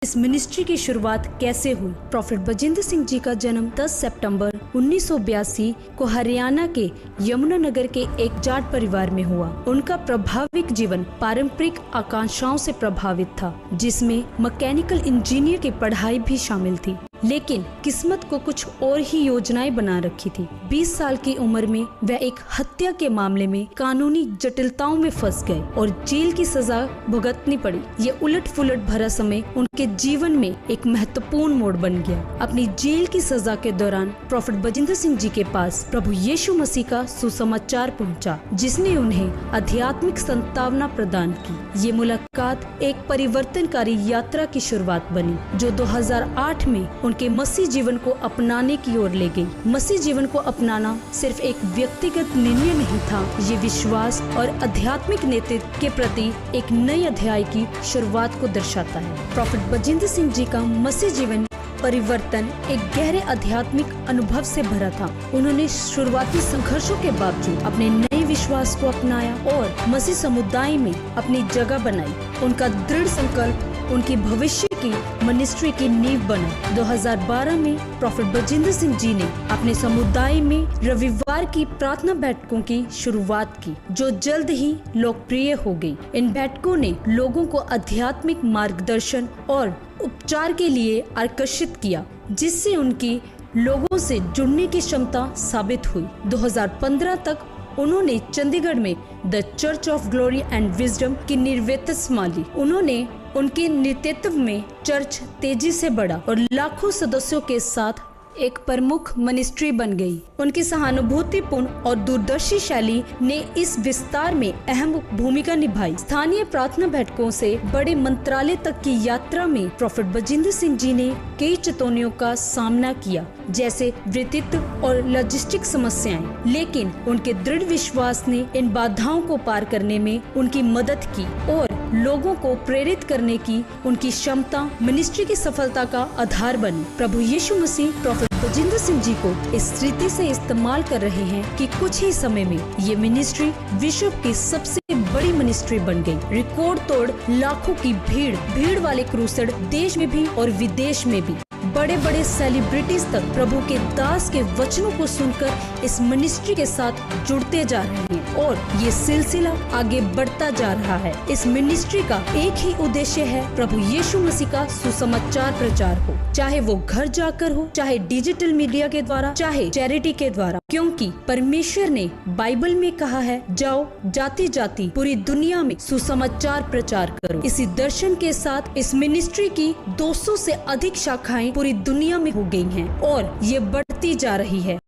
इस मिनिस्ट्री की शुरुआत कैसे हुई। प्रॉफेट बजिंदर सिंह जी का जन्म 10 सितंबर 1982 को हरियाणा के यमुनानगर के एक जाट परिवार में हुआ। उनका प्रभाविक जीवन पारंपरिक आकांक्षाओं से प्रभावित था, जिसमें मैकेनिकल इंजीनियर की पढ़ाई भी शामिल थी, लेकिन किस्मत को कुछ और ही योजनाएं बना रखी थी। 20 साल की उम्र में वह एक हत्या के मामले में कानूनी जटिलताओं में फंस गए और जेल की सजा भुगतनी पड़ी। ये उलट पुलट भरा समय उनके जीवन में एक महत्वपूर्ण मोड़ बन गया। अपनी जेल की सजा के दौरान प्रॉफेट बजिंदर सिंह जी के पास प्रभु यीशु मसीह का सुसमाचार पहुंचा, जिसने उन्हें आध्यात्मिक संतावना प्रदान की। ये मुलाकात एक परिवर्तनकारी यात्रा की शुरुआत बनी, जो 2008 में उनके मसीह जीवन को अपनाने की ओर ले गई। मसीह जीवन को अपनाना सिर्फ एक व्यक्तिगत निर्णय नहीं था, ये विश्वास और आध्यात्मिक नेतृत्व के प्रति एक नए अध्याय की शुरुआत को दर्शाता है। प्रॉफेट बजिंदर सिंह जी का मसीह जीवन परिवर्तन एक गहरे आध्यात्मिक अनुभव से भरा था। उन्होंने शुरुआती संघर्षों के बावजूद अपने नए विश्वास को अपनाया और मसीह समुदाय में अपनी जगह बनाई। उनका दृढ़ संकल्प उनकी भविष्य की मिनिस्ट्री की नींव बना। 2012 में प्रॉफेट बजिंदर सिंह जी ने अपने समुदाय में रविवार की प्रार्थना बैठकों की शुरुआत की, जो जल्द ही लोकप्रिय हो गई। इन बैठकों ने लोगों को आध्यात्मिक मार्गदर्शन और उपचार के लिए आकर्षित किया, जिससे उनकी लोगों से जुड़ने की क्षमता साबित हुई। 2015 तक उन्होंने चंडीगढ़ में the church of glory and wisdom की निर्वित संभाली। उन्होंने उनके नेतृत्व में चर्च तेजी से बढ़ा और लाखों सदस्यों के साथ एक प्रमुख मिनिस्ट्री बन गई। उनकी सहानुभूतिपूर्ण और दूरदर्शी शैली ने इस विस्तार में अहम भूमिका निभाई। स्थानीय प्रार्थना बैठकों से बड़े मंत्रालय तक की यात्रा में प्रॉफेट बजिंदर सिंह जी ने कई चुनौतियों का सामना किया, जैसे वित्तीय और लॉजिस्टिक समस्याएं, लेकिन उनके दृढ़ विश्वास ने इन बाधाओं को पार करने में उनकी मदद की और लोगों को प्रेरित करने की उनकी क्षमता मिनिस्ट्री की सफलता का आधार बनी। प्रभु यीशु मसीह प्रॉफेट बजिंदर सिंह जी को इस रीति से इस्तेमाल कर रहे हैं कि कुछ ही समय में ये मिनिस्ट्री विश्व की सबसे बड़ी मिनिस्ट्री बन गई। रिकॉर्ड तोड़ लाखों की भीड़ वाले क्रूसेड देश में भी और विदेश में भी बड़े बड़े सेलिब्रिटीज तक प्रभु के दास के वचनों को सुनकर इस मिनिस्ट्री के साथ जुड़ते जा रहे हैं और ये सिलसिला आगे बढ़ता जा रहा है। इस मिनिस्ट्री का एक ही उद्देश्य है, प्रभु यीशु मसीह का सुसमाचार प्रचार हो, चाहे वो घर जाकर हो, चाहे डिजिटल मीडिया के द्वारा, चाहे चैरिटी के द्वारा, क्योंकि परमेश्वर ने बाइबल में कहा है, जाओ जाति जाति पूरी दुनिया में सुसमाचार प्रचार करो। इसी दर्शन के साथ इस मिनिस्ट्री की 200 से अधिक शाखाएं पूरी दुनिया में हो गई हैं और ये बढ़ती जा रही है।